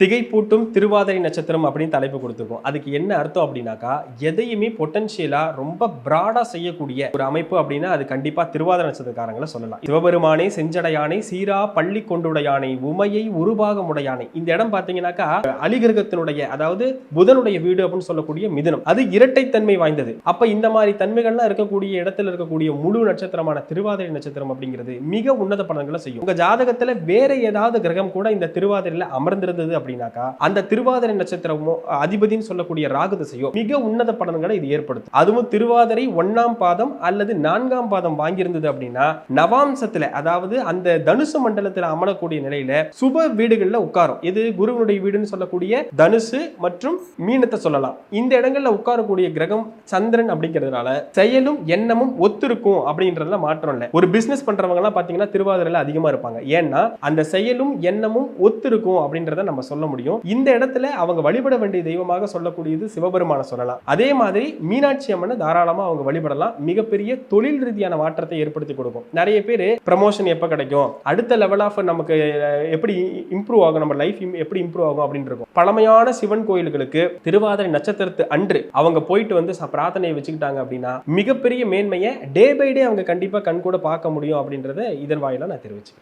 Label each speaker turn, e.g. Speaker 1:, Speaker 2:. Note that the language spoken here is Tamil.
Speaker 1: திகைப்பூட்டும் திருவாதிரை நட்சத்திரம் அப்படின்னு தலைப்பு கொடுத்துருக்கோம். அதுக்கு என்ன அர்த்தம் அப்படின்னாக்கா, எதையுமே பொட்டன்ஷியலா ரொம்ப பிராடா செய்யக்கூடிய ஒரு அமைப்பு அப்படின்னா அது கண்டிப்பா திருவாதிரை நட்சத்திரக்காரங்களை சொல்லலாம். சிவபெருமானே செஞ்சடையானை சீரா பள்ளி கொண்டுடையானை உமையை உருபாகமுடையானை. இந்த இடம் பாத்தீங்கன்னாக்கா அலிகிரகத்தினுடைய அதாவது புதனுடைய வீடு அப்படின்னு சொல்லக்கூடிய மிதுனம். அது இரட்டைத்தன்மை வாய்ந்தது. அப்ப இந்த மாதிரி தன்மைகள்லாம் இருக்கக்கூடிய இடத்துல இருக்கக்கூடிய முழு நட்சத்திரமான திருவாதிரை நட்சத்திரம் அப்படிங்கிறது மிக உன்னத பலன்களை செய்யும். உங்க ஜாதகத்துல வேற ஏதாவது கிரகம் கூட இந்த திருவாதிரையில அமர்ந்திருந்தது அப்படின்னாக்கா அந்த திருவாதிரை நட்சத்திரமோ அதிபதினு சொல்லக்கூடிய ராகு திசையோ மிக உன்னத பலன்களை இது ஏற்படுத்தும். அதுவும் திருவாதிரை 1ஆம் பாதம் அல்லது 4ஆம் பாதம் வாங்கியிருந்தது அப்படின்னா நவாம்சத்துல அதாவது அந்த தனுசு மண்டலத்தில் அமரக்கூடிய நிலையில சுப வீடுகள்ல உட்காரும். இது குருவனுடைய வீடுன்னு சொல்லக்கூடிய தனுசு மற்றும் மீனத்தை சொல்லலாம். இந்த இடங்கள்ல உட்காரக்கூடிய கிரகம் சந்திரன் அப்படிங்கிறதுனால செயலும் எண்ணமும் ஒத்திருக்கும் அப்படின்றதுல மாற்றம் இல்லை. ஒரு பிசினஸ் பண்றவங்க எல்லாம் பாத்தீங்கன்னா திருவாதிரையில அதிகமா இருப்பாங்க. ஏன்னா அந்த செயலும் எண்ணமும் ஒத்திருக்கும் அப்படின்றத நம்ம சொல்ல முடியும். இந்த இடத்துல அவங்க வழிபட வேண்டிய தெய்வமாக சொல்லக்கூடியது சிவபெருமான சொல்லலாம். அதே மாதிரி மீனாட்சி அம்மனை தாராளமா அவங்க வழிபடலாம். மிகப்பெரிய தொழில் ரீதியான மாற்றத்தை ஏற்படுத்தி கொடுக்கும். நிறைய பேர் ப்ரமோஷன் எப்ப கிடைக்கும், அடுத்த லெவல் ஆஃப் நமக்கு எப்படி இம்ப்ரூவ் ஆகும், நம்ம லைஃப் எப்படி இம்ப்ரூவ் ஆகும் அப்படின்னு இருக்கும். பழமையான சிவன் கோயில்களுக்கு திருவாதிரை நட்சத்திரத்து அன்று அவங்க போயிட்டு வந்து பிரார்த்தனையை வச்சுக்கிட்டாங்க அப்படின்னா மிகப்பெரிய மேன்மையை டே பை டே அவங்க கண்டிப்பா கண் கூட பார்க்க முடியும் அப்படின்றத இதன் வாயிலா நான் தெரிவிச்சுக்கிறேன்.